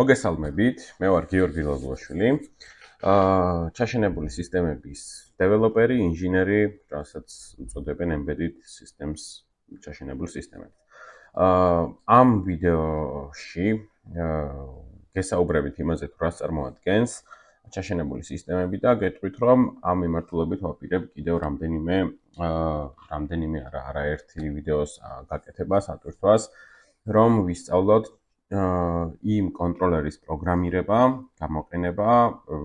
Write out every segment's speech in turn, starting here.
მოგესალმებით, მე ვარ გიორგი ლაზუაშვილი. ჩაშენებული სისტემების დეველოპერი, ინჟინერი, რასაც უწოდებენ embedded systems ჩაშენებულ სისტემებს. ამ ვიდეოში გესაუბრებით იმაზე, თუ რას წარმოადგენს ჩაშენებული სისტემები და გეტყვით, რომ ამ მიმართულებით ვაპირებ კიდევ რამდენიმე არაერთი ვიდეოს გაკეთებას, ატვირთვას, რომ ვისწავლოთ იმ კონტროლერის პროგრამირება, გამოყენება,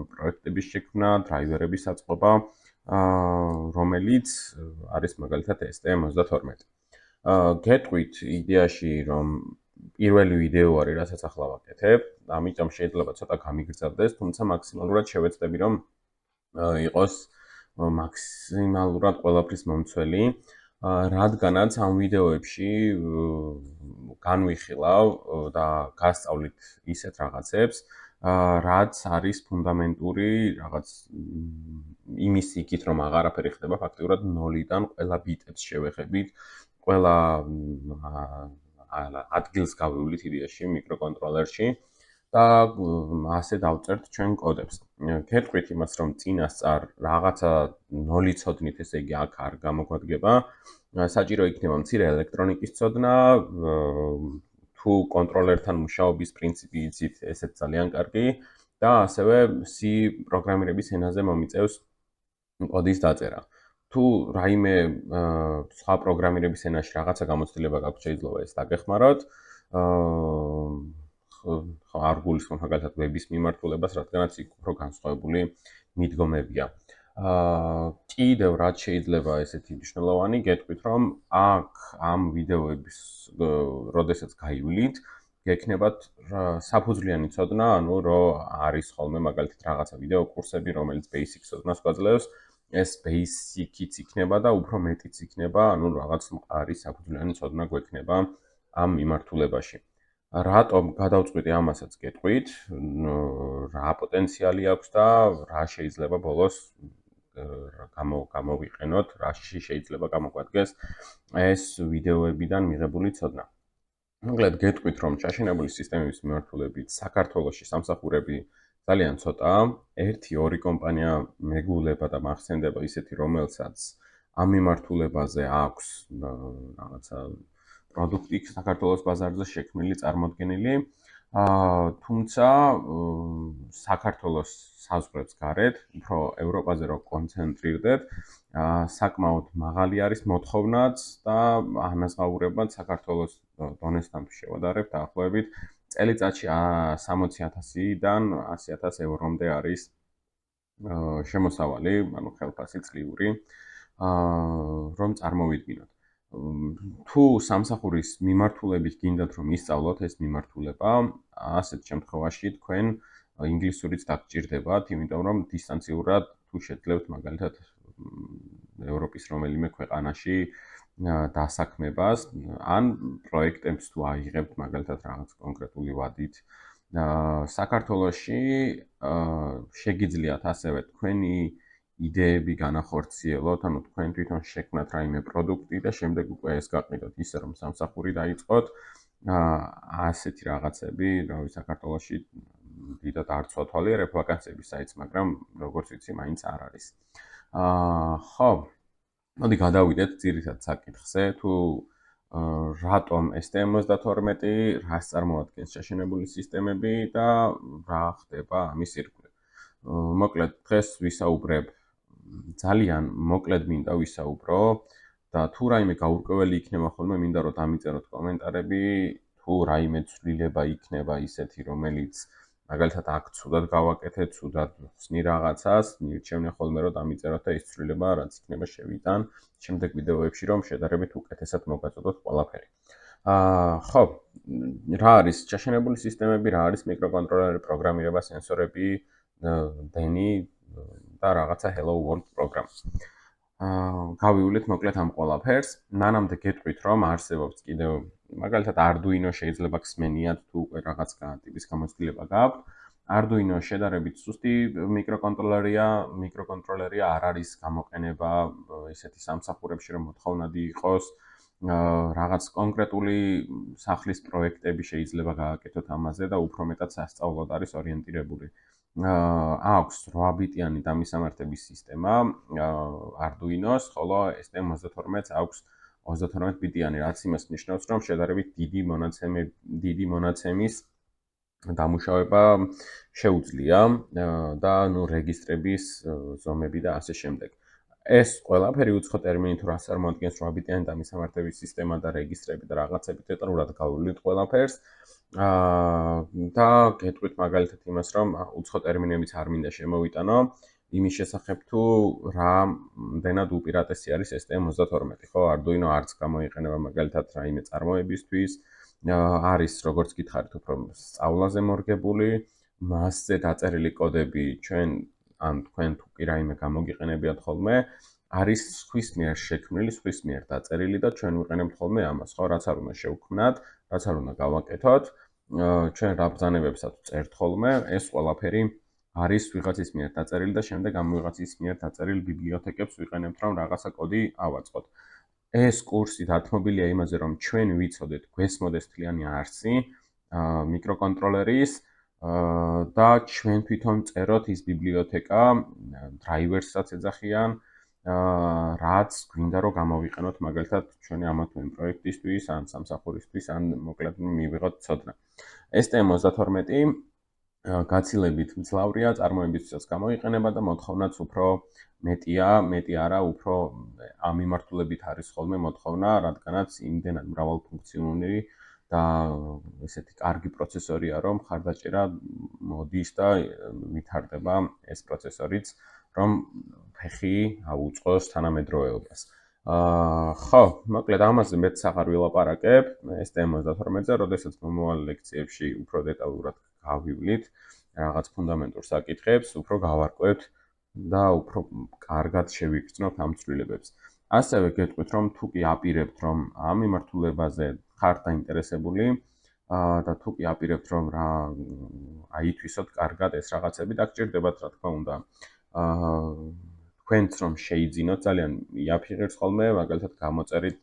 პროექტების შექმნა, დრაივერების აწყობა, რომელიც არის მაგალითად STM32. გეტყვით იდეაში, რომ პირველი ვიდეო არის, რასაც ახლა ვაკეთებ, ამიტომ შეიძლება ცოტა გამიგრძელდეს, თუმცა მაქსიმალურად შევეცდები, რომ იყოს მაქსიმალურად ყველაფრის მომცველი. რადგანაც ამ ვიდეოებში განვიხილავ და გასწავლით ისეთ რაღაცებს, რაც არის ფუნდამენტური რაღაც იმის იქით, რომ აღარაფერი ხდება ფაქტიურად 0-დან ყველა ბიტებს შევეხებით, ყველა ადგილს გავივლით იდეაში მიკროკონტროლერში და ასე დავწერთ ჩვენ კოდებს. გეტყვით იმას, რომ წინასწარ რაღაცა 0 ცოდნით, ესე იგი აქ არ გამოგვადგება. საჭირო იქნება მცირე ელექტრონიკის ცოდნა, თუ კონტროლერთან მუშაობის პრინციპი იცით, ესეც ძალიან კარგი და ასევე C პროგრამირების ენაზე მომიწევს კოდის დაწერა. თუ რაიმე სხვა პროგრამირების ენაში რაღაცა გამოცდილება გაქვთ, შეიძლება ეს დაგეხმაროთ. არ გულისხმობ მაგალითად ვების მიმართულებას, რადგანაც იქ უფრო განსხვავებული მიდგომებია. კიდევ რაც შეიძლება ესეთი მნიშვნელოვანი, გეტყვით, რომ აქ ამ ვიდეოების როდესაც გაივლით, გექნებათ საფუძვლიანი ცოდნა, ანუ რომ არის ხოლმე მაგალითად რაღაცა ვიდეო კურსები, რომელიც basic ცოდნას გვაძლევს, ეს basic-იც იქნება და უფრო მეტიც იქნება, ანუ რაღაც მყარი საფუძვლიანი ცოდნა გვექნება ამ მიმართულებაში. რატომ გადავწყვიტე ამასაც გეტყვით, რა პოტენციალი აქვს და რა შეიძლება ბოლოს გამოვიყენოთ, რაში შეიძლება გამოგვადგეს ეს ვიდეოებიდან მიღებული ცოდნა. მოკლედ გეტყვით, რომ ჩაშენებული სისტემების მიმართულებით საქართველოში სამსახურები ძალიან ცოტაა. 1-2 კომპანია მეგულება და მახსენდება ისეთი, რომელსაც ამ მიმართულებაზე აქვს რაღაცა პროდუქტი საქართველოს ბაზარზე შექმნილი, წარმოდგენილი. თუმცა საქართველოს საზღვრებს გარეთ, უფრო ევროპაზე რო კონცენტრირდეთ, საკმაოდ მაღალი არის მოთხოვნაც და ანაზღაურებად საქართველოს დონესთან შევადარებთ, დაახლოებით წელიწადში 60,000-დან 100,000 ევრომდე არის შემოსავალი, ანუ ხელფასი წლიური, რომ წარმოვიდგინოთ. თუ სამსახურის მიმართულებით გინდათ რომ ისწავლოთ ეს მიმართულება, ასეთ შემთხვევაში თქვენ ინგლისურიც დაგჭირდებათ, იმიტომ რომ დისტანციურად თუ შეძლებთ მაგალითად ევროპის რომელიმე ქვეყანაში დასაქმებას, ან პროექტებს თუ აიღებთ მაგალითად რაღაც კონკრეტული ვადით, საქართველოში შეგიძლიათ ასევე თქვენი იდეები განახორციელოთ, ანუ თქვენ თვითონ შექმნათ რაიმე პროდუქტი და შემდეგ უკვე ეს გაყიდოთ ისე, რომ სამსახური დაიწყოთ. ასეთი რაღაცები, რავი, საქართველოში დიდად არ ცვათვალიერებ ვაკანსიების საიტს, მაგრამ როგორც ვიცი, მაინც არ არის. ხო, მოდი გადავიდეთ ძირითად საკითხზე, თუ რატომ STM32, რას წარმოადგენს ჩაშენებული სისტემები და რა ხდება ამის ირგვლივ. მოკლედ, დღეს ვისაუბრებ ძალიან მოკლედ მინდა ვისაუბრო და თუ რაიმე გაურკვეველი იქნება ხოლმე, მინდა რომ დამიწეროთ კომენტარები, თუ რაიმე ცვლილება იქნება ისეთი, რომელიც მაგალითად აქ ცუდად გავაკეთეთ, ცუდად ხსნი რაღაცას, მირჩევნე ხოლმე რომ დამიწეროთ და ის ცვლილება რაც იქნება შევიტან შემდეგ ვიდეოებში, რომ შედარებით უკეთესად მოგაწოდოთ ყველაფერი. ხო, რა არის ჩაშენებული სისტემები, რა არის მიკროკონტროლერი, პროგრამირება, სენსორები, დენი და რაღაცა Hello World პროგრამა. გავივლით მოკლედ ამ ყველაფერს. მანამდე გეტყვით, რომ არსებობს კიდევ მაგალითად Arduino შეიძლება გსმენიათ თუ უკვე რაღაც ტიპის გამოცდილება გაქვთ. Arduino შედარებით სუსტი მიკროკონტროლერია, არ არის გამოყენება ისეთი სამსახურებში, რომ მოთხოვნადი იყოს. რაღაც კონკრეტული სახლის პროექტები შეიძლება გააკეთოთ ამაზე და უფრო მეტად სასწავლოდ არის ორიენტირებული. აქვს 8 ბიტიანი დამისამართების სისტემა Arduino-ს, ხოლო STM32-ს აქვს 32 ბიტიანი, რაც იმას ნიშნავს, რომ შედარებით დიდი მონაცემის დამუშავება შეუძლია და რეგისტრების ზომები და ასე შემდეგ. ეს ყველაფერი უცხო ტერმინი თუ რას წარმოადგენს 8 ბიტიანი დამისამართების სისტემა და რეგისტრები და რაღაცები დეტალურად გავუვლით ყველაფერს. და გეტყვით მაგალითად იმას, რომ უცხო ტერმინებიც არ მინდა შემოვიტანო, იმის შესახებ თუ რამდენად უპირატესი არის STM32, ხო, Arduino არც გამოიყენება მაგალითად რაიმე წარმოებისთვის, არის როგორც გითხარით უფრო სწავლაზე მორგებული, მასზე დაწერილი კოდები ჩვენ ან თქვენ თუ კი რაიმე გამოგიყენებიათ ხოლმე, არის სხვის მიერ შექმნილი, სხვის მიერ დაწერილი და ჩვენ ვიყენებთ ხოლმე ამას, ხო, რაც არ უნდა შევქმნათ, რაც არ უნდა გავაკეთოთ, ჩვენ რა ბრძანებებსაც წერთ ხოლმე, ეს ყველაფერი არის ვიღაცის მიერ დაწერილი და შემდეგ ამ ვიღაცის მიერ დაწერილ ბიბლიოთეკებს ვიყენებთ, რომ რაღაცა კოდი ავაწყოთ. ეს კურსი დათმობილია იმაზე, რომ ჩვენ ვიცოდეთ გვესმოდეს თლიანი არსი მიკროკონტროლერის და ჩვენ თვითონ წეროთ ის ბიბლიოთეკა, დრაივერსაც ეძახიან, რაც გვინდა რომ გამოვიყენოთ მაგალითად ჩვენი ამა თუ იმ პროექტისთვის, ან სამსახურისთვის, ან მოკლედ მივიღოთ ცოდნა. STM32 გაცილებით მძლავრია, წარმოებისთვისაც გამოიყენება და მოთხოვნაც უფრო მეტია, მეტი არა, უფრო ამ მიმართულებით არის ხოლმე მოთხოვნა, რადგანაც იმდენად მრავალფუნქციონალური და ესეთი კარგი პროცესორია, რომ ხარდაჭერა მოდის და ვითარდება ეს პროცესორიც, რომ ფეხი აუწყოს თანამედროვეობას. ხო, მოკლედ ამაზე მეც აღარ ვილაპარაკებ, STM32-ზე, როდესაც მომავალ ლექციებში უფრო დეტალურად გავივლით რაღაც ფუნდამენტურ საკითხებს, უფრო გავარკვევთ და უფრო კარგად შევიგრძნობთ ამ ცვლილებებს. ასევე გეტყვით, რომ თუ კი აპირებთ, რომ ამ მიმართულებაზე ხართ დაინტერესებული და თუ კი აპირებთ, რომ აითვისოთ კარგად ეს რაღაცები, დაგჭირდებათ, რა თქმა უნდა, თქვენც რომ შეიძინოთ, ძალიან იაფიღებს ხოლმე, მაგალითად გამოწერით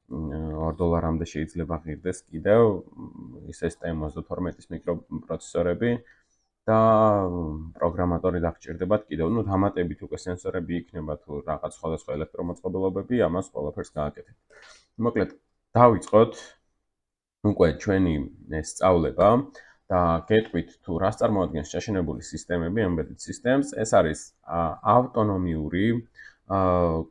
$2 შეიძლება ღირდეს კიდევ ის STM32-ის მიკროპროცესორები და პროგრამატორი დაგჭირდებათ კიდევ, დამატებით უკვე სენსორები იქნება თუ რაღაც სხვადასხვა ელექტრომოწყობილობები, ამას ყველაფერს გააკეთებთ. მოკლედ, დავიწყოთ უკვე ჩვენი სწავლება და გეტყვით თუ რას წარმოადგენს შეშენებული სისტემები, embedded systems, ეს არის ავტონომიური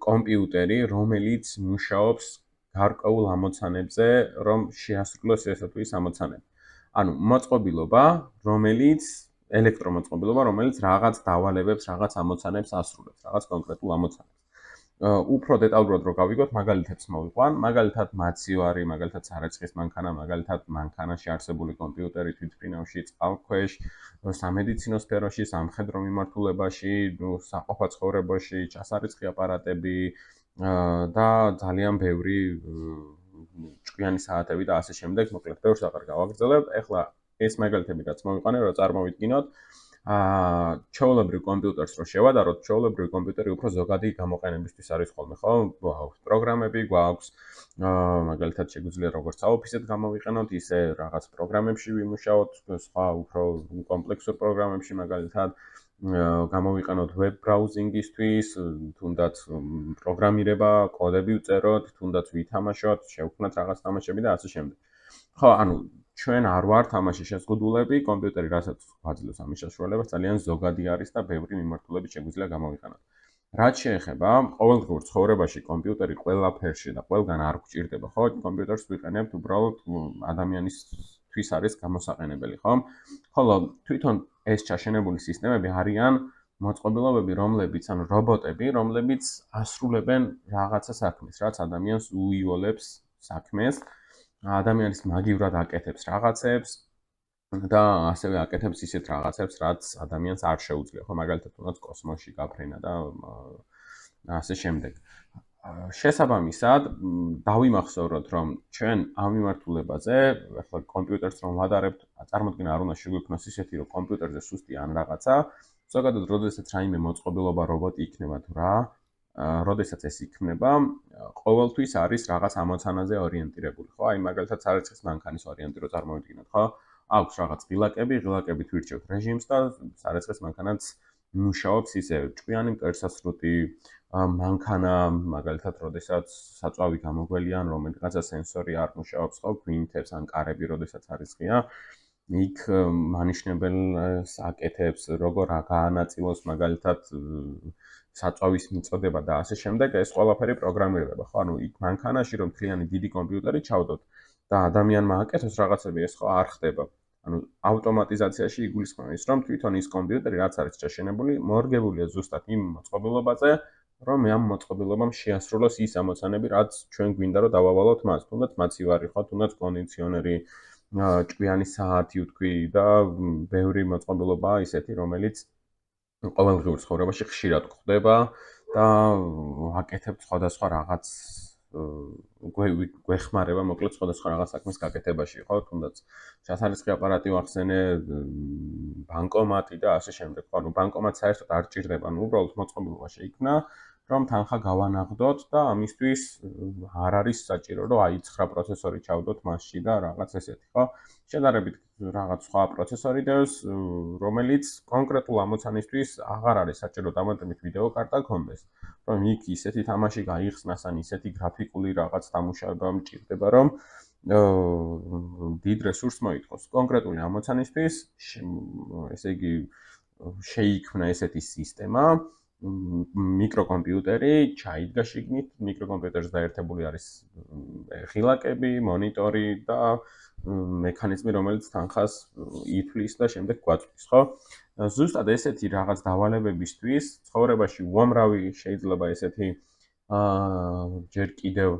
კომპიუტერი, რომელიც მუშაობს გარკვეულ ამოცანებზე, რომ შეასრულოს ესა თუ ის ამოცანები. ანუ მოწყობილობა, რომელიც ელექტრომოწყობილობა, რომელიც რაღაც დავალებებს, რაღაც ამოცანებს ასრულებს, რაღაც კონკრეტულ ამოცანებს. უფრო დეტალურად რო გავიგოთ, მაგალითებს მოვიყვან, მაგალითად მაცივარი, მაგალითად სარეცხის მანქანა, მაგალითად მანქანაში არსებული კომპიუტერი თვითმფრინავში, წყალქვეშ, სამედიცინო სფეროში, სამხედრო მიმართულებაში, საყოფაცხოვრებაში, ჩასარიცხი აპარატები და ძალიან ბევრი ჭკვიანი საათები და ასე შემდეგ, მოკლედ ბევრს აღარ გავაგრძელებ. ეხლა ეს მაგალითები რაც მოვიყვანე, რომ წარმოვიდგინოთ, ჩვეულებრივ კომპიუტერს რო შევადაროთ, ჩვეულებრივი კომპიუტერი უფრო ზოგადი გამოყენებისთვის არის ხოლმე, ხო? გვაქვს პროგრამები, გვაქვს მაგალითად შეგვიძლია როგორც Office-ად გამოვიყენოთ, ისე რაღაც პროგრამებში ვიმუშაოთ, სხვა უფრო კომპლექსურ პროგრამებში მაგალითად გამოვიყენოთ web browsing-ისთვის, თუნდაც პროგრამირება, კოდები ვწეროთ, თუნდაც ვითამაშოთ, შევქმნათ რაღაც თამაშები და ასე შემდეგ. ხო, ანუ ჩვენ არ ვართ თამაშის შეზღუდულები, კომპიუტერი რასაც გვაძლევს ამის საშუალებას, ძალიან ზოგადი არის და ბევრი მიმართულებით შეგვიძლია გამოვიყენოთ. რაც შეეხება ყოველდღიურ ცხოვრებაში კომპიუტერი ყველაფერში და ყველგან არ გვჭირდება, ხო? კომპიუტერს ვიყენებთ უბრალოდ ადამიანისთვის არის გამოსაყენებელი, ხო? ხოლო თვითონ ეს ჩაშენებული სისტემები არიან მოწყობილობები, რომლებიც, ანუ რობოტები, რომლებიც ასრულებენ რაღაცა საქმეს, რაც ადამიანს უიოლებს საქმეს, ადამიანის მაგივრად აკეთებს რაღაცებს და ასევე აკეთებს ისეთ რაღაცებს, რაც ადამიანს არ შეუძლია, ხო, მაგალითად, თუნდაც კოსმოსში გაფრენა და ასე შემდეგ. შესაბამისად, დავიმახსოვროთ, რომ ჩვენ ამ მიმართულებაზე, ახლა კომპიუტერს რომ ვადარებთ, წარმოიდგინე არ უნდა შეგვექმნას ისეთი, რომ კომპიუტერზე სუსტია ან რაღაცა, ზოგადად, როდესაც რაიმე მოწყობილობა, რობოტი იქნება თუ რა, როდესაც ეს იქმნება, ყოველთვის არის რაღაც ამოცანაზე ორიენტირებული, ხო? აი მაგალითად სარეცხის მანქანის ორიენტი რო წარმოვიდგინოთ, ხო? აქვს რაღაც ღილაკებით ვირჩევთ რეჟიმს და სარეცხის მანქანაც მუშაობს ისე ჭკვიანი მტვერსასრუტი მანქანა, მაგალითად, როდესაც საწვავი გამოგველი ან რომელიღაცა სენსორი არ მუშაობს, ხო, გვინთებს ან კარები, როდესაც არის ღია, იქ მანიშნებელს აკეთებს, როგორ გაანაწილოს მაგალითად საწვავის მიწოდება და ასე შემდეგ, ეს ყველაფერი პროგრამირდება, ხო? ანუ იქ მანქანაში რომ მთლიანი დიდი კომპიუტერი ჩავდოთ და ადამიანმა აკეთოს რაღაცები, ეს ხო არ ხდება. ანუ ავტომატიზაციაში იგულისხმება ის, რომ თვითონ ის კომპიუტერი რაც არის ჩაშენებული, მორგებულია ზუსტად იმ მოწყობილობაზე, რომ ამ მოწყობილობამ შეასრულოს ის ამოცანები, რაც ჩვენ გვინდა რომ დავავალოთ მას, თუნდაც მაცივარი ხო, თუნდაც კონდიციონერი, ჭკვიანი საათი ვთქვი და ბევრი მოწყობილობაა ისეთი, რომელიც ყოველდღიურ ცხოვრებაში ხშირად გვხდება და ვაკეთებთ სხვადასხვა რაღაც გვეხმარება მოკლედ სხვადასხვა რაღაც საქმის გაკეთებაში, ხო? თუნდაც ჩასარიცხი აპარატი ვახსენე, ბანკომატი და ასე შემდეგ. ხო, ანუ ბანკომატი საერთოდ არ ჭირდება, ანუ უბრალოდ მოწყობილობა შეიქმნა, რომ თანხა გავანაღდოთ და ამისთვის არ არის საჭირო, რომ აი-9 პროცესორი ჩავდოთ მასში და რაღაც ესეთი, ხო? შედარებით რაღაც სხვა პროცესორი დევს, რომელიც კონკრეტულ ამოცანისთვის აღარ არის საჭირო დამატებით ვიდეო კარტა გქონდეს. რომ იქ ისეთი თამაში გაიხსნას ან ისეთი გრაფიკული რაღაც დამუშავება მჭირდება, რომ დიდ რესურსს მოითხოვს. კონკრეტული ამოცანისთვის, ესე იგი, შეიქმნა ესეთი სისტემა, მიკროკომპიუტერი ჩაიდგა შიგნით, მიკროკომპიუტერს დაერთებული არის ღილაკები, მონიტორი და მექანიზმი, რომელიც თანხას ითვლის და შემდეგ გვაწვდის, ხო? ზუსტად ესეთი რაღაც დავალებებისთვის ცხოვრებაში უამრავი შეიძლება ესეთი ჯერ კიდევ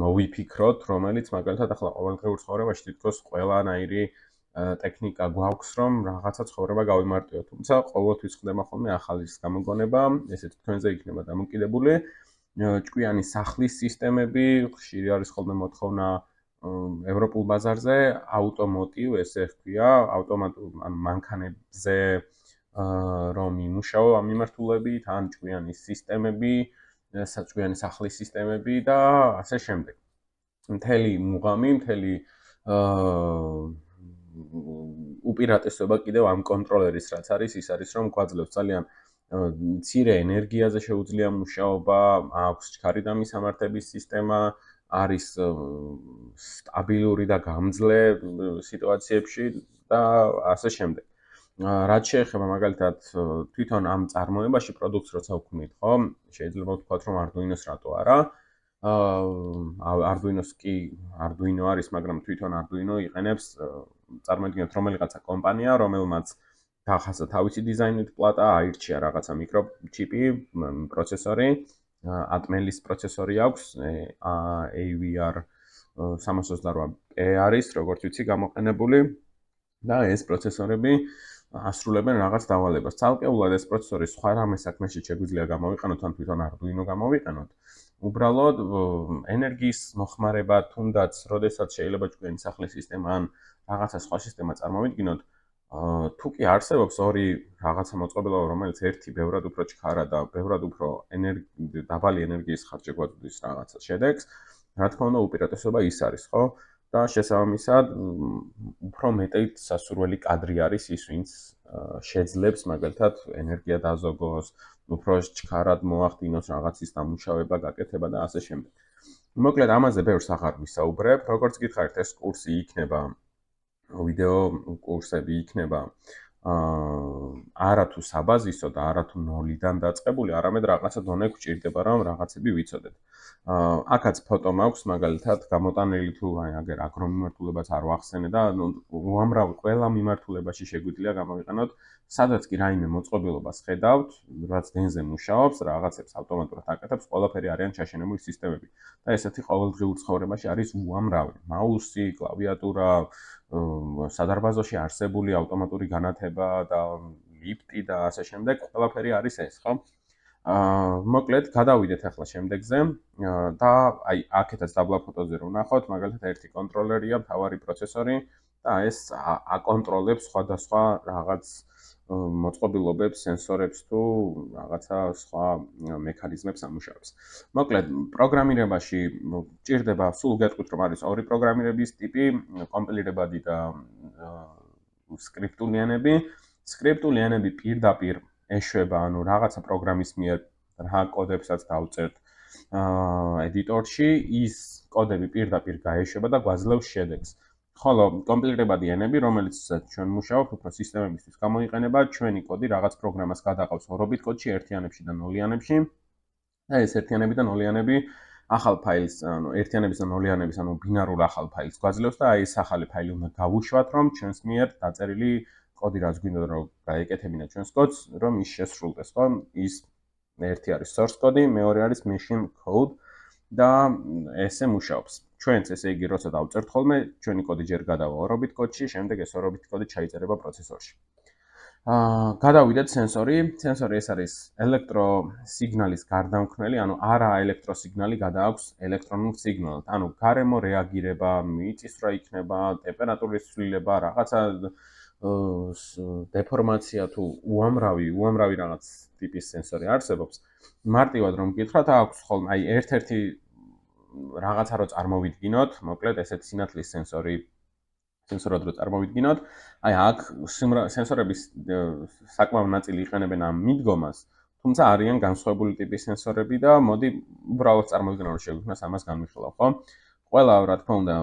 მოვიფიქროთ, რომელიც მაგალითად ახლა ყოველდღიურ ცხოვრებაში თითქოს ყველანაირი ტექნიკა გვაქვს, რომ რაღაცა ცხოვრება გავიმარტივოთ. თუმცა ყოველთვის ხდება ხოლმე ახალის გამოგონება, ესეც თქვენზე იქნება დამოკიდებული. ჭკვიანი სახლის სისტემები, ხშირი არის ხოლმე მოთხოვნა ევროპულ ბაზარზე, ავტომოტივ, ესე ჰქვია, ავტომატურ ან მანქანებზე რომ იმუშაო ამ მიმართულებით, ან ჭკვიანი სისტემები, საჭკვიანი სახლის სისტემები და ასე შემდეგ. მთელი მუღამი, მთელი უპირატესობა კიდევ ამ კონტროლერის რაც არის, ის არის რომ გვაძლევს ძალიან მცირე ენერგიაზე შეუძლია მუშაობა, აქვს ჩქარი დამისამართების სისტემა, არის სტაბილური და გამძლე სიტუაციებში და ასე შემდეგ. რაც შეეხება მაგალითად თვითონ ამ წარმოებაში პროდუქტს როცა ვქმნით, ხო? შეიძლება ვთქვათ რომ Arduino-ს რატო არა? Arduino-ს კი Arduino არის, მაგრამ თვითონ Arduino იყენებს წარმოიდგინეთ რომელიღაცა კომპანია, რომელმაც დახასა თავისი დიზაინით პლატა, აირჩია რაღაცა მიკროჩიპი, პროცესორი, Atmel-ის პროცესორი აქვს, AVR 328E არის, როგორც ვიცი, გამოყენებული და ეს პროცესორები ასრულებენ რაღაც დავალებას. ცალკეულად ეს პროცესორი სხვა რამე საქმეში შეგვიძლია გამოვიყენოთ, ან თვითონ Arduino გამოვიყენოთ. უბრალოდ ენერგიის მოხმარება, თუნდაც, როდესაც შეიძლება ჭკვიანი სახლის სისტემა ან რაღაცა სხვა სისტემა წარმოვიდგინოთ, თუ კი არსებობს ორი რაღაცა მოწყობილობა, რომელიც ერთი ბევრად უფრო ჩქარა და ბევრად უფრო დაბალი ენერგიის ხარჯი გვაძლევს რაღაცა შედეგს, რა თქმა უნდა, უპირატესობა ის არის, ხო? და შესაბამისად, უფრო მეტად სასურველი კადრი არის ის, ვინც შეძლებს მაგალითად ენერგია დაზოგოს, უფრო ჩქარად მოახდინოს რაღაცის დამუშავება, გაკეთება და ასე შემდეგ. მოკლედ ამაზე ბევრს აღარ ვისაუბრებ, როგორც გითხარით, ეს კურსი იქნება ვიდეო კურსები იქნება არა თუ საბაზისო და არა თუ 0-დან დაწყებული, არამედ რაღაცა დონე გვჭირდება, რომ რაღაცები ვიცოდეთ. აქაც ფოტო მაქვს, მაგალითად, გამოტანილი თუ აი აგერ აგრომიმართულებაც არ ვახსენე და უამრავ ყველა მიმართულებაში შეგვიძლია გამოვიყენოთ, სადაც კი რაიმე მოწყობილობას ხედავთ, რაც დენზე მუშაობს, რაღაცებს ავტომატურად აკეთებს, ყველაფერი არიან ჩაშენებული სისტემები. და ესეთი ყოველდღიურ ცხოვრებაში არის უამრავი. მაუსი, კლავიატურა, სადარბაზოში არსებული ავტომატური განათება და ლიფტი და ასე შემდეგ, ყველაფერი არის ეს, ხო? მოკლედ, გადავიდეთ ახლა შემდეგზე და აი აქეთაც დაბლა ფოტოზე რომ ნახოთ, მაგალითად ერთი კონტროლერია, მთავარი პროცესორი, და ეს აკონტროლებს სხვადასხვა რაღაც მოწყობილობებს, სენსორებს თუ რაღაცა სხვა მექანიზმებს ამუშავებს. მოკლედ, პროგრამირებაში ჭირდება სულ გეტყვით, რომ არის ორი პროგრამირების ტიპი, კომპილირებადი და სკრიპტულიანები. სკრიპტულიანები პირდაპირ ეშვება, ანუ რაღაცა პროგრამის მიერ რა კოდებსაც დავწერთ ედიტორში, ის კოდები პირდაპირ გაეშვება და გვაძლევს შედეგს. ხოლო კომპილირებადი ენები, რომელიც ჩვენ მუშაობთ, უფრო სისტემებისთვის გამოიყენება, ჩვენი კოდი რაღაც პროგრამას გადაყავს ორობით კოდში, ერთიანებში და ნოლიანებში. და ეს ერთიანები და ნოლიანები ახალ ფაილს, ანუ ერთიანების და ნოლიანების, ანუ ბინარულ ახალ ფაილს გვაძლევს და აი ეს ახალი ფაილი უნდა გავუშვათ, რომ ჩვენს მიერ დაწერილი კოდი რაც გვინდა რომ გაეკეთებინა ჩვენს კოდს, რომ ის შესრულდეს, ხო? ის ერთი არის source code, მეორე არის machine code და ესე მუშაობს. ჩვენც ესე იგი როცა დავწერთ ხოლმე, ჩვენი კოდი ჯერ გადავა ორობით კოდში, შემდეგ ეს ორობით კოდი ჩაიწერება პროცესორში. გადავიდეთ სენსორი. სენსორი ეს არის ელექტროსიგნალის გარდამქმნელი, ანუ არა ელექტროსიგნალი გადააქვს ელექტრონულ სიგნალად. ანუ გარემო რეაგირება, მიწისძვრა იქნება, ტემპერატურის ცვლილება, რაღაცა დეფორმაცია თუ უამრავი რაღაც ტიპის სენსორი არსებობს. მარტივად რომ გითხრათ, აქვს ხოლმე აი ერთ-ერთი რაღაცა რო წარმოვიდგინოთ, მოკლედ ესეთ სინათლის სენსორად რო წარმოვიდგინოთ, აი აქ სენსორების საკმაო ნაწილი იყენებენ ამ მიდგომას, თუმცა არიან განსხვავებული ტიპის სენსორები და მოდი უბრალოდ წარმოვიდგინოთ, რომ შეგვიქმნას ამას განვიხილავ, ხო? ყველა რა თქმა უნდა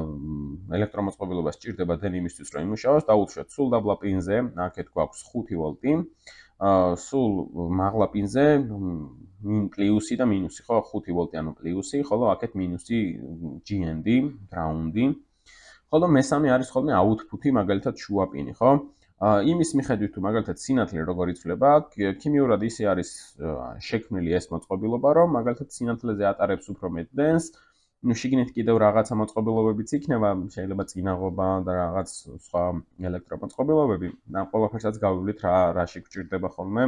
ელექტრომოწყობილობა სჭირდება დენ იმისთვის რომ იმუშაოს, დაუშვათ სულ დაბლა პინზე, აქეთ გვაქვს 5 ვოლტი, სულ მაღლა პინზე პლუსი და მინუსი, ხო, 5 ვოლტი ანუ პლუსი, ხოლო აქეთ მინუსი GND, ground-ი. ხოლო მესამე არის ხოლმე output-ი, მაგალითად შუა პინი, ხო? იმის მიხედვით თუ მაგალითად სინათლე როგორ იცვლება, ქიმიურად ისე არის შექმნილი ეს მოწყობილობა, რომ მაგალითად სინათლეზე ატარებს უფრო მეტ დენს, ну შიგნით კიდევ რაღაცა მოწყობილობებიც იქნება, შეიძლება წინაღობა და რაღაც სხვა ელექტრომოწყობილობები. და ყველაფერსაც გავივლით რაში გვჭირდება ხოლმე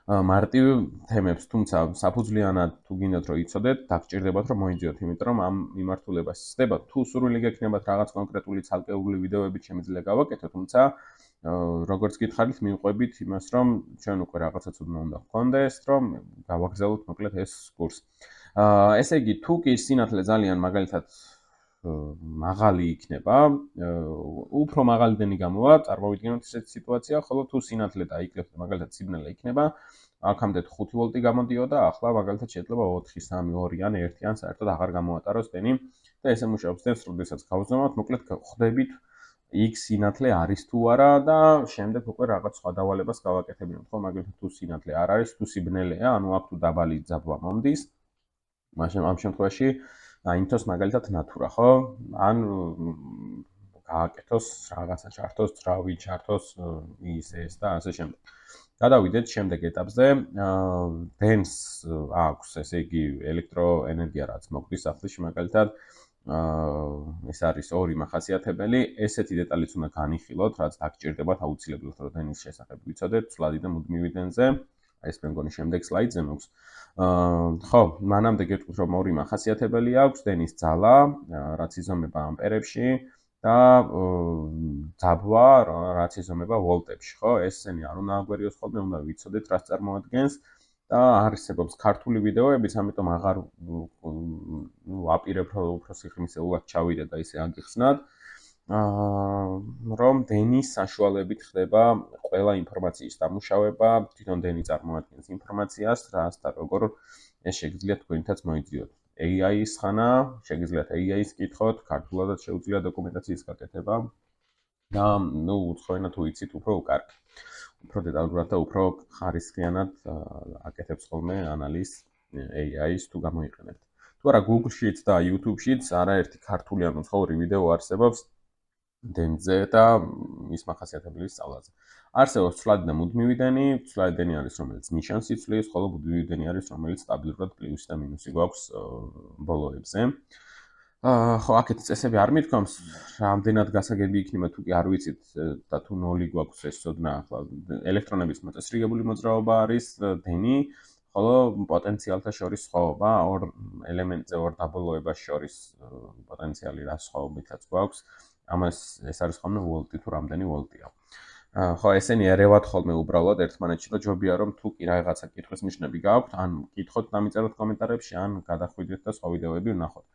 მარტივ თემებს, თუმცა საფუძვლიანად თუ გინდათ რომ იცოდეთ, დაგჭირდებათ რომ მოიძიოთ, იმიტომ რომ ამ მიმართულებას ხდება, თუ სურვილი გექნებათ რაღაც კონკრეტული ცალკეული ვიდეოები შემიძლია გავაკეთოთ, თუმცა როგორც გითხარით, მივყვებით იმას, რომ ჩვენ უკვე რაღაცა ცოდნა უნდა გქონდეს, რომ გავაგრძელოთ მოკლედ ეს კურსი. ესე იგი, თუ კი სინათლე ძალიან მაგალითად მაღალი იქნება, უფრო მაღალი დენი გამოვა, წარმოვიდგინოთ ესეთი სიტუაცია, ხოლო თუ სინათლე დაიკლებს და მაგალითად სიბნელე იქნება, აქამდე 5 ვოლტი გამოდიოდა, ახლა მაგალითად შეიძლება 4, 3, 2 ან 1 ან საერთოდ აღარ გამოატაროს დენი და ესე მუშაობს დენს, როდესაც გავზომავთ, მოკლედ ხვდებით X სინათლე არის თუ არა და შემდეგ უკვე რაღაც სხვა დავალებას გავაკეთებინოთ, ხო, მაგალითად თუ სინათლე არ არის, თუ სიბნელეა, ანუ აქ თუ დაბალი ძაბვა მომდის, მაშინ ამ შემთხვევაში აინთოს მაგალითად ნატურა, ხო? ან გააკეთოს რაღაცა ჩართოს ძრავი, ჩართოს ეს და ასე შემდეგ. გადავიდეთ შემდეგ ეტაპზე. დენს აქვს, ესე იგი, ელექტროენერგია რაც მოკვდის სახლში მაგალითად ეს არის ორი მახასიათებელი. ესეთი დეტალიც უნდა განიხილოთ, რაც დაგჭირდებათ აუცილებლად, რომ დენის შესახებ ვიცოდეთ, ცვლადი და მუდმივი დენზე. აი ეს მე მგონი შემდეგ სლაიდზე მაქვს. ხო, მანამდე გეტყვით, რომ ორი მახასიათებელი აქვს, დენის ძალა, რაც იზომება ამპერებში და ძაბვა, რაც იზომება ვოლტებში, ხო? ესენი არ უნდა აგვერიოს ხოლმე, უნდა ვიცოდეთ, რას წარმოადგენს. და არსებობს ქართული ვიდეოებიც, ამიტომ აღარ ვაპირებ რომ უფრო სიხრმისეულად ჩავიდე და ისე აგიხსნათ. რომ დენის საშუალებით ხდება ყველა ინფორმაციის დამუშავება, თვითონ დენი წარმოადგენს ინფორმაციას, რას და როგორ ეს შეგიძლიათ თქვენთაც მოიძიოთ. AI-ის ხანა, შეგიძლიათ AI-ის კითხოთ, ქართულადაც შეუძლია დოკუმენტაციის გაკეთება და ნუ უცხოენა თუ იცით, უფრო უკარგი. უფრო დეტალურად და უფრო ხარისხიანად აკეთებს ხოლმე ანალიზს AI-ის თუ გამოიყენებთ. თუ არა Google-შიც და YouTube-შიც არაერთი ქართული ან უცხოური ვიდეო არსებობს დენზე და ის მახასიათებლების სწავლაზე. არსებობს ცვლადი და მუდმივი დენი, ცვლადი დენი არის, რომელიც ნიშანს იცვლის, ხოლო მუდმივი დენი არის, რომელიც სტაბილურად პლუსი და მინუსი გვაქვს ბოლოებზე. ხო, აქეთ წესები არ მიდგომს, რამდენად გასაგები იქნება თუ კი არ ვიცით და თუ 0 გვაქვს ეს ცოდნა, ახლა ელექტრონების მოწესრიგებული მოძრაობა არის დენი, ხოლო პოტენციალთა შორის სხვაობა, ორ ელემენტზე ორ დაბოლოებას შორის პოტენციალი რა სხვაობითაც გვაქვს. ამას ეს არის ხოლმე ვოლტი თუ რამდენი ვოლტია. ხო, ესენი ერევათ ხოლმე უბრალოდ ერთმანეთში და ჯობია რომ თუ კი რაღაცა კითხვის ნიშნები გაქვთ, ან კითხოთ დამიწეროთ კომენტარებში, ან გადახვიდეთ და სხვა ვიდეოები ვნახოთ.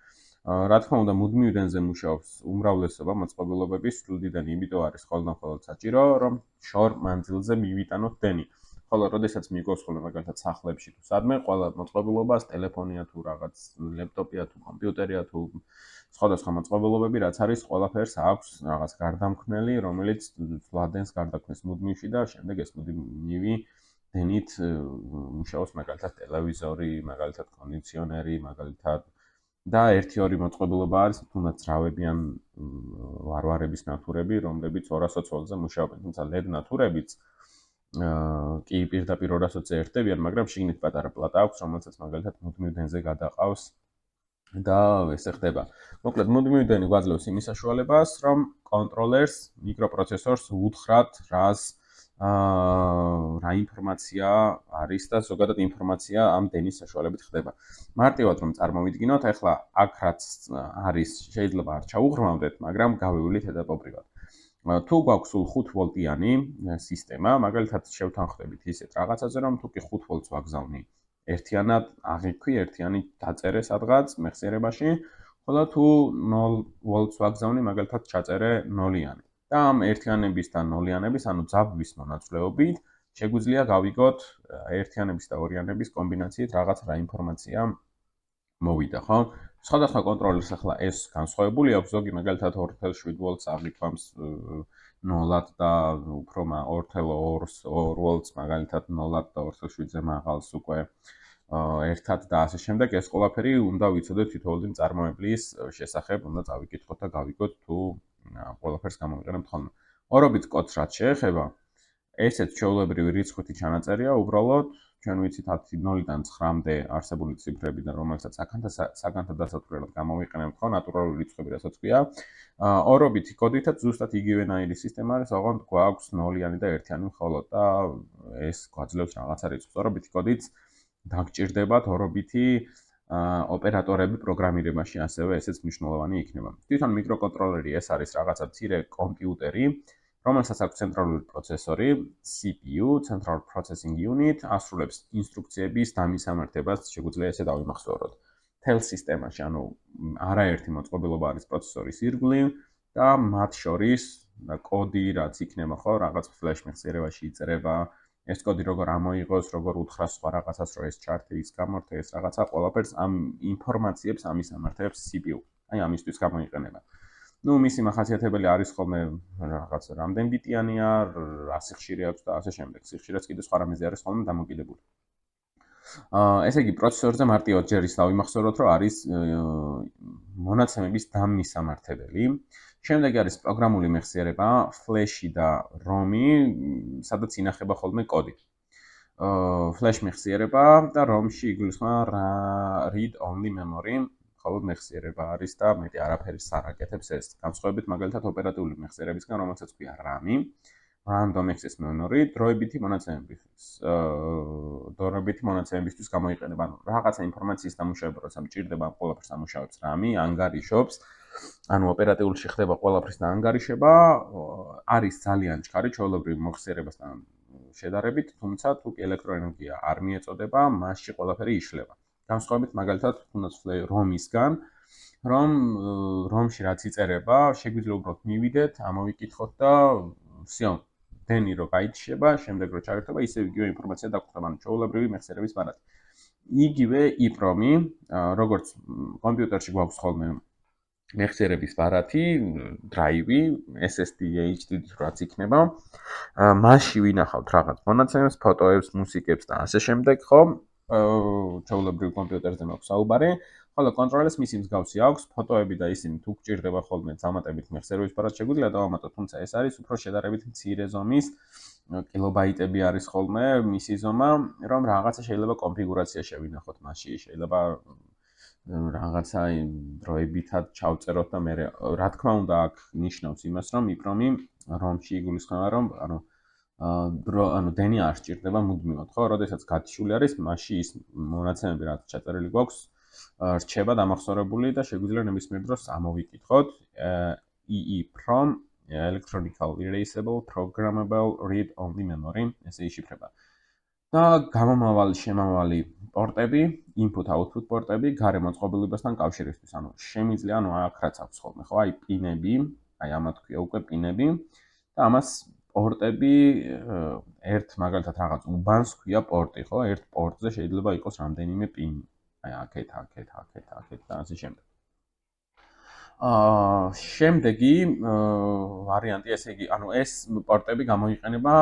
რა თქმა უნდა, მუდმივ დენზე მუშაობს უმრავლესობა მოწყობილობების სრულდიდენი, იმიტომ არის ხოლმე საჭირო, რომ შორ მანძილზე მივიტანოთ დენი. ხოლო როდესაც მიგვაქვს ხოლმე მაგალითად სახლებში თუ სადმე, ყველა მოწყობილობას ტელეფონია თუ რაღაც ლეპტოპია თუ კომპიუტერია თუ სხვადასხვა მოწყობილობები, რაც არის, ყველაფერს აქვს რაღაც გარდამქმნელი, რომელიც ლადენს გარდაქმნის მუდმივში და შემდეგ ეს მუდმივი დენით მუშაობს მაგალითად ტელევიზორი, მაგალითად კონდიციონერი, მაგალითად და 1-2 მოწყობილობა არის, თუნდაც რავები ან ვარვარების ნათურები, რომლებიც 200 ვოლტზე მუშაობენ, თუმცა LED ნათურებიც კი პირდაპირ 200 ვოლტზე ერთდებიან, მაგრამ შიგნით პატარა პლატა აქვს, რომელსაც მაგალითად მუდმივ დენზე გადაყავს და ესე ხდება. მოკლედ, მუდმივი დენი გვაძლევს იმის საშუალებას, რომ კონტროლერს, მიკროპროცესორს უთხრათ, რა ინფორმაცია არის და ზოგადად ინფორმაცია ამ დენის საშუალებით ხდება. მარტივად რომ წარმოვიდგინოთ, ახლა აქ რაც არის, შეიძლება არ ჩაუღრმავდეთ, მაგრამ გავივლით ეტაპობრივად. თუ გვაქვს სულ 5 ვოლტიანი სისტემა, მაგალითად შევთანხმდებით ისეთ რაღაცაზე, რომ თუ კი 5 ვოლტს ვაგზავნი ერთიანად აღიქვი, ერთიანი დაწერე სადღაც მეხსიერებაში, ხოლო თუ 0 ვოლტს ვაგზავნი, მაგალითად ჩაწერე 0-იანი. და ამ ერთიანების და 0-იანების, ანუ ძაბვის მონაცვლეობით, შეგვიძლია გავიგოთ ერთიანების და ორიანების კომბინაციით რაღაც რა ინფორმაცია მოვიდა, ხო? სხვადასხვა კონტროლერს ახლა ეს განსხვავებული აქვს, ზოგი მაგალითად 2.7 ვოლტს აღიქვამს 0-ად და უფრო 2.2 ვოლტს მაგალითად 0-ად და 2.7-ზე მაღალს უკვე ერთად და ასე შემდეგ. ეს ყველაფერი უნდა ვიცოდეთ თითოეული მწარმოებლის შესახებ, უნდა წავიკითხოთ და გავიგოთ თუ ყველაფერს გამოვიყენებთ ხოლმე. ორობით კოდს რაც შეეხება, ესეც ჩვეულებრივი რიცხვითი ჩანაწერია, უბრალოდ ჩვენ ვიცით 0-დან 9-მდე არსებული ციფრები და რომელსაც საგანთა დასათვლელად გამოვიყენებთ, ხო, ნატურალური რიცხვები, რასაც ქვია. ორობითი კოდითაც ზუსტად იგივენაირი სისტემა არის, ოღონდ გვაქვს 0-იანი და 1-იანი მხოლოდ და ეს გვაძლევს რაღაცა რიცხვს. ორობითი კოდიც დაგჭირდებათ ორობითი ოპერატორები პროგრამირებაში, ასევე ესეც მნიშვნელოვანი იქნება. თვითონ მიკროკონტროლერი ეს არის რაღაცა მცირე კომპიუტერი, რომელსაც აქვს ცენტრალური პროცესორი, CPU, Central Processing Unit, ასრულებს ინსტრუქციების დამისამართებას, შეგვიძლია ესე დავიმახსოვროთ. თელ სისტემაში, ანუ არაერთი მოწყობილობა არის პროცესორის ირგვლივ და მათ შორის კოდი, რაც იქნება, ხო, რაღაც ფლეშ მეხსიერებაში იწერება, ეს კოდი როგორ ამოიღოს, როგორ უთხრას სხვა რაღაცას, რომ ეს ჩართე, ის გამორთე, ეს რაღაცა ყველაფერს ამ ინფორმაციებს ამისამართებს CPU. აი ამისთვის გამოიყენება. ნუ მისი მახასიათებელი არის ხოლმე რაღაც რამდენ ბიტიანია, რა სიხშირე აქვს და ასე შემდეგ. სიხშირეც კიდე სხვა რამეზე არის ხოლმე დამოკიდებული. ესე იგი პროცესორზე მარტივად ჯერ ის დავიმახსოვროთ, რომ არის მონაცემების დამისამართებელი. შემდეგ არის პროგრამული მეხსიერება, ფლეში და რომი, სადაც ინახება ხოლმე კოდი. ფლეშ მეხსიერება და რომში იგულისხმება read only memory, ხოლო მეხსიერება არის და მეტი არაფერი სარაკეთებს ეს. განსხვავებით მაგალითად ოპერატიული მეხსიერებისგან, რომელსაც ქვია RAM-ი, random access memory, დროებითი მონაცემებისთვის გამოიყენება. ანუ რაღაცა ინფორმაციის დამუშავება, როცა მჭირდება ამ ყველაფერს ამუშავებს RAM-ი, ანგარიშობს. ანუ ოპერატიულში ხდება ყველაფრის დაანგარიშება, არის ძალიან ჩქარი ჩვეულებრივ მოხსიერებასთან შედარებით, თუმცა თუ კი ელექტროენერგია არ მიეწოდება, მასში ყველაფერი იშლება. განსხვავებით მაგალითად თუნდაც რომისგან, რომში რაც იწერება, შეგვიძლია უბრალოდ მივიდეთ, ამოვიკითხოთ და всё, დენი რო გაიჩება, შემდეგ რო ჩაერთება, ისევ იგივე ინფორმაცია დაგხვდება, ანუ ჩვეულებრივი მეხსიერების ბარათი. იგივე EEPROM-ი, როგორც კომპიუტერში გვაქვს ხოლმე მეხსიერების ბარათი, დრაივი, SSD, HDD რაც იქნება, მასში ვინახავთ რაღაც მონაცემებს, ფოტოებს, მუსიკებს და ასე შემდეგ, ხო? ჩვეულებრივ კომპიუტერზე მაქვს საუბარი, ხოლო კონტროლერს მისი მსგავსი აქვს, ფოტოები და ისინი თუ გჭირდება ხოლმე დამატებით მეხსიერების ბარათი შეგვიძლია დავამატოთ, თუმცა ეს არის უფრო შედარებით მცირე ზომის, კილობაიტები არის ხოლმე მისი ზომა, რომ რაღაცა შეიძლება კონფიგურაცია შევინახოთ მასში, შეიძლება რაღაცა დროებითად ჩავწეროთ და მე რა თქმა უნდა აქ ნიშნავს იმას, რომ EEPROM-ი რომში იგულისხმება, რომ ანუ დენი არ სჭირდება მუდმივად, ხო? როდესაც გათიშული არის, მასში ის მონაცემები რაც ჩაწერილი გვაქვს, რჩება დამახსოვრებული და შეგვიძლია ნებისმიერ დროს ამოვიკითხოთ. EEPROM Electronical Erasable Programmable Read Only Memory ესე იშიფრება. და გამომავალი შემავალი პორტები, input-output პორტები გარე მოწყობილობასთან კავშირისთვის. ანუ შემიძლია, ანუ აქ რაც აქვს ხოლმე, ხო, აი პინები, აი ამათ ქვია უკვე პინები და ამას პორტები ერთ მაგალითად რაღაც უბანს ქვია პორტი, ხო? ერთ პორტზე შეიძლება იყოს რამდენიმე პინი. აი აქეთ და ასე შემდეგ. შემდეგი ვარიანტი ესე იგი, ანუ ეს პორტები გამოიყენება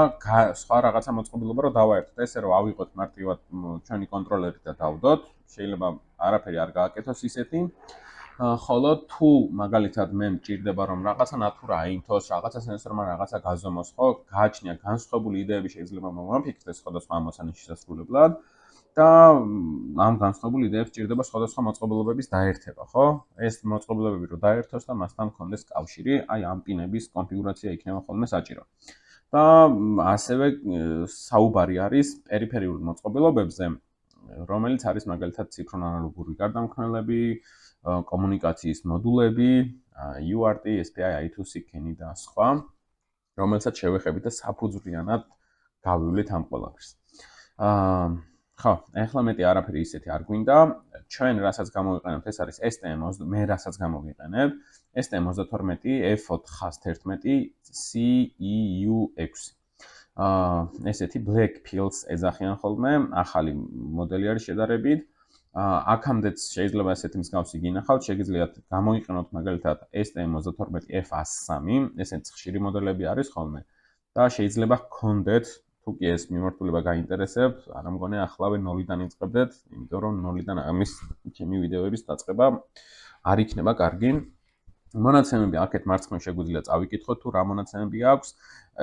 სხვა რაღაცა მოწყობილობა რომ დავაერთოთ, ესე რომ ავიღოთ მარტივად ჩვენი კონტროლერი და დავდოთ, შეიძლება არაფერი არ გააკეთოს ისეთი. ხოლო თუ მაგალითად მე მჭირდება რომ რაღაცა ნატურა აინთოს, რაღაცა სენსორმა რაღაცა გაზომოს, ხო, გააჩნია განსხვავებული იდეები შეიძლება მომაფიქრდეს სხვადასხვა ამოცანის შესასრულებლად და ამ განსხვავებული იდეებს ჭირდება სხვადასხვა მოწყობილობების დაერთება, ხო? ეს მოწყობილობები რო დაერთოს და მასთან კონდეს კავშირი, აი ამ პინების კონფიგურაცია იქნება ხოლმე საჭირო. და ასევე საუბარი არის პერიფერიული მოწყობილობებზე, რომელიც არის მაგალითად ციფრულ-ანალოგური გარდამქმნელები, კომუნიკაციის მოდულები, UART, SPI, I2C, CAN და სხვა, რომელსაც შევეხებით და საფუძვლიანად გავივლით ამ ყველაფერს. ხო, ახლა მეტი არაფერი ისეთი არ გვინდა. ჩვენ რასაც გამოვიყენებთ, ეს არის STM, მე რასაც გამოვიყენებ, STM32 F411 CEU6. ესეთი Black Pills ეძახიან ხოლმე, ახალი მოდელი არის შედარებით. აქამდეც შეიძლება ესეთი მსგავსი გინახავთ, შეგიძლიათ გამოიყენოთ მაგალითად STM32 F103, ესეც ხშირი მოდელები არის ხოლმე და შეიძლება გქონდეთ თუ კი ეს მიმართულება გაინტერესებთ, არა მგონია ახლავე 0-დან იწყებდეთ, იმიტომ რომ 0-დან ამის ჩემი ვიდეოების დაწყება არ იქნება კარგი. მონაცემები აქეთ მარცხნივ შეგვიძლია წავიკითხოთ თუ რა მონაცემები აქვს.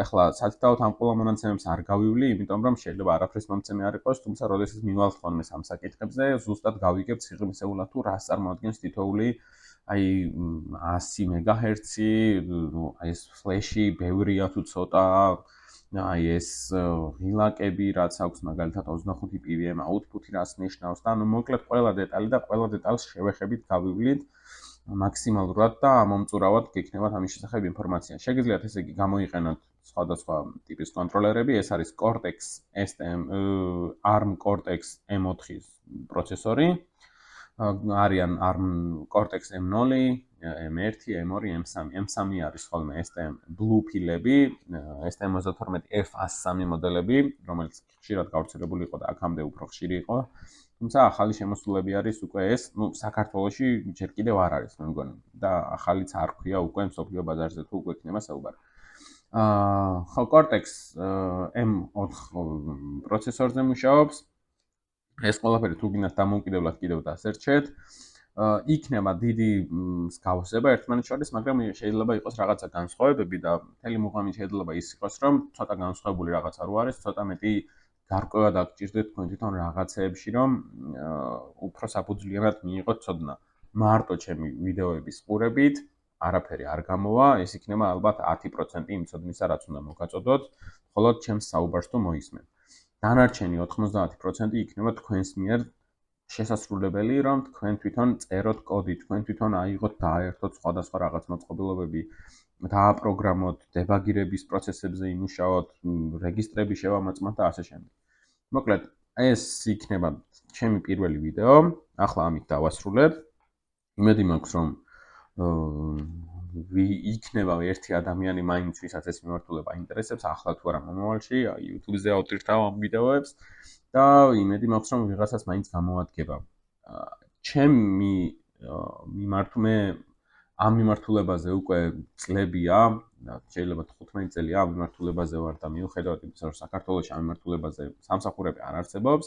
ეხლა სათითაოდ ამ ყველა მონაცემებს არ გავივლი, იმიტომ რომ შეიძლება არაფრის მომცემი არ იყოს, თუმცა როდესაც მივალთ ხოლმე ამ საკითხებზე, ზუსტად გავიგებთ სიღრმისეულად თუ რას წარმოადგენს თითოეული აი 100 მეგაჰერცი, აი ეს ფლეში ბევრია თუ ცოტა, აი ეს ღილაკები, რაც აქვს მაგალითად 25 PWM output-ი რას ნიშნავს და ანუ მოკლედ ყველა დეტალი და ყველა დეტალს შევეხებით გავივლით. მაქსიმალურად და მომწურავად გექნებათ ამის შესახებ ინფორმაცია. შეგიძლიათ ესე იგი გამოიყენოთ სხვადასხვა ტიპის კონტროლერები, ეს არის Cortex STM ARM Cortex M4-ის პროცესორი. არიან ARM Cortex M0, M1, M2, M3. M3 არის ხოლმე STM Blue Pill-ები, STM32 F103 მოდელები, რომელიც ხშირად გავრცელებული იყო და აქამდე უფრო ხშირი იყო. თუმცა ახალი შემოსულები არის უკვე ეს, საქართველოში ჯერ კიდევ არ არის, მე მგონი. და ახალიც არ ქვია უკვე მსოფლიო ბაზარზე თუ უკვე იქნება საუბარი. ხო, Cortex M4 პროცესორზე მუშაობს. ეს ყველაფერი თუ გინდათ დამოუკიდებლად კიდევ დასერჩეთ. იქნება დიდი მსგავსება ერთმანეთს შორის, მაგრამ შეიძლება იყოს რაღაცა განსხვავებები და მთელი მუღამი შეიძლება ის იყოს, რომ ცოტა განსხვავებული რაღაცა რო არის, ცოტა მეტი გარკვევა დაგჭირდეთ თქვენ თვითონ რაღაცეებში, რომ უფრო საფუძვლიანად მიიღოთ ცოდნა. მარტო ჩემი ვიდეოების ყურებით არაფერი არ გამოვა, ეს იქნება ალბათ 10% იმ ცოდნისა, რაც უნდა მოგაწოდოთ, მხოლოდ ჩემს საუბარს თუ მოისმენთ. დანარჩენი 90% იქნება თქვენს მიერ შესასრულებელი, რომ თქვენ თვითონ წეროთ კოდი, თქვენ თვითონ აიღოთ დააერთოთ სხვადასხვა რაღაც მოწყობილობები, დააპროგრამოთ, დებაგირების პროცესებზე იმუშაოთ, რეგისტრები შევამოწმოთ და ასე შემდეგ. მოკლედ, ეს იქნება ჩემი პირველი ვიდეო. ახლა ამით დავასრულებ. იმედი მაქვს, რომ იქნება ერთი ადამიანი მაინც, ვისაც ეს მიმართულება აინტერესებს, ახლა თუ არა მომავალში, YouTube-ზე ავტვირთავ ამ ვიდეოებს და იმედი მაქვს, რომ ვიღაცას მაინც გამოადგება. ჩემი მე ამ მიმართულებაზე უკვე წლებია, შეიძლება 15 წელია ამ მიმართულებაზე ვარ და მიუხედავად იმისა, რომ საქართველოში ამ მიმართულებაზე სამსახურები არ არსებობს,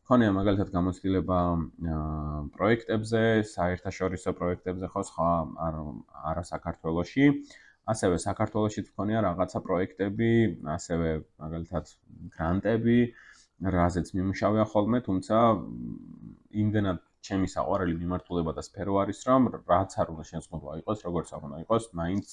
მქონია მაგალითად გამოცდილება პროექტებზე, საერთაშორისო პროექტებზე, ხო, სხვა არა საქართველოში. ასევე საქართველოშიც მქონია რაღაცა პროექტები, ასევე მაგალითად გრანტები, რაზეც მიმუშავია ხოლმე, თუმცა იმდენად ჩემი საყვარელი მიმართულება და სფერო არის, რომ რაც არ უნდა შეზღუდვა იყოს, როგორც არ უნდა იყოს, მაინც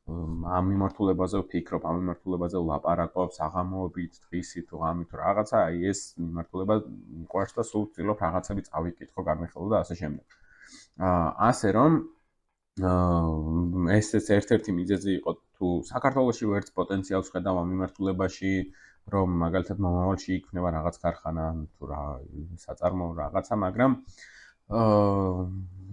ამ მიმართულებაზე ვფიქრობ, ამ მიმართულებაზე ვლაპარაკობ, საღამოობით, დღისით თუ ღამით თუ რაღაცა, აი ეს მიმართულება მიყვარს და სულ ვცდილობ რაღაცები წავიკითხო, განვიხილო და ასე შემდეგ. ასე რომ ესეც ერთ-ერთი მიზეზი იყო თუ საქართველოში ვერც პოტენციალს ხედავ ამ მიმართულებაში, რომ მაგალითად მომავალში იქნება რაღაც ქარხანა თუ რა საწარმო რაღაცა, მაგრამ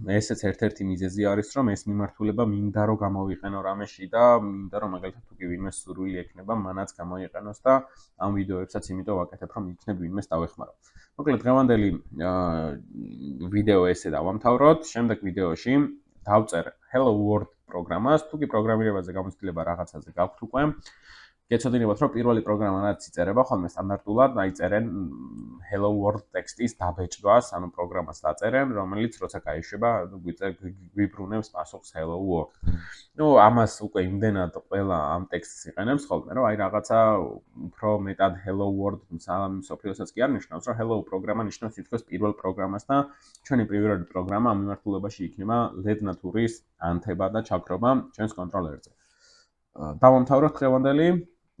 ესეც ერთ-ერთი მიზეზი არის, რომ ეს მიმართულება მინდა რომ გამოვიყენო რამეში და მინდა რომ მაგალითად თუ კი ვინმე სურვილი ექნება, მანაც გამოიყენოს და ამ ვიდეოებსაც იმიტომ ვაკეთებ, რომ იქნებ ვინმეს დავეხმარო. მოკლედ დღევანდელი ვიდეო ესე დავამთავროთ, შემდეგ ვიდეოში დავწერ Hello World პროგრამას, თუ კი პროგრამირებაზე გამოცდილება რაღაცაზე გაქვთ უკვე, გეცოდინებათ, რომ პირველი პროგრამა რაც იწერება, ხოლმე სტანდარტულად დაიწერენ Hello World ტექსტის დაბეჭდვას, ანუ პროგრამას დაწერენ, რომელიც როცა გაიშვება, გვიბრუნებს პასუხს Hello World. ნუ ამას უკვე იმდენად ყველა ამ ტექსტს იყენებს ხოლმე, რომ აი რაღაცა უფრო მეტად Hello World სალამი სოფლიოსაც კი არ ნიშნავს, რომ Hello პროგრამა ნიშნავს თითქოს პირველ პროგრამას და ჩვენი პირველი პროგრამა ამ მიმართულებაში იქნება LED ნატურის ანთება და ჩაქრობა ჩვენს კონტროლერზე. დავამთავროთ დღევანდელი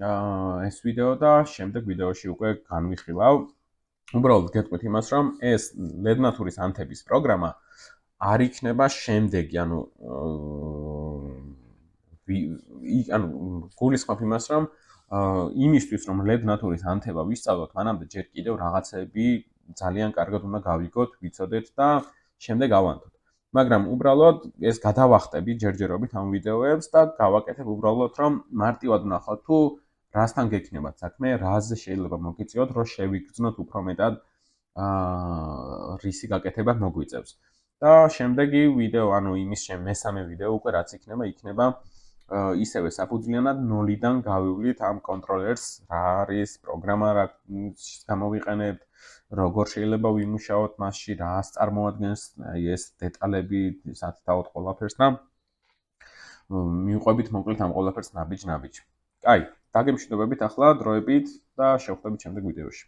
ეს ვიდეო და შემდეგ ვიდეოში უკვე განვიხილავ. უბრალოდ გეტყვით იმას, რომ ეს LED ნატურის ანთების პროგრამა არ იქნება შემდეგი, ანუ გულისხმობ იმას, რომ იმისთვის, რომ LED ნატურის ანთება ვისწავლოთ, მანამდე ჯერ კიდევ რაღაცები ძალიან კარგად უნდა გავიგოთ, ვიცოდეთ და შემდეგ ავანთოთ. მაგრამ უბრალოდ ეს გადავახტები ჯერჯერობით ამ ვიდეოებს და გავაკეთებ უბრალოდ, რომ მარტივად ვნახოთ თუ რასთან გექნებათ საქმე, რაზე შეიძლება მოგიწიოთ, რომ შევიგრძნოთ უფრო მეტად რისი გაკეთება მოგვიწევს. და შემდეგი ვიდეო, ანუ იმის მესამე ვიდეო უკვე რაც იქნება ისევე საფუძვლიანად ნოლიდან გავივლით ამ კონტროლერს, რა არის პროგრამა, რა გამოვიყენებთ, როგორ შეიძლება ვიმუშაოთ მასში, რას წარმოადგენს ეს დეტალები, სათითაოდ ყველაფერს და მივყვებით მოკლედ ამ ყველაფერს ნაბიჯ-ნაბიჯ. კაი, დაგემშვიდობებით ახლა დროებით და შევხვდებით შემდეგ ვიდეოში.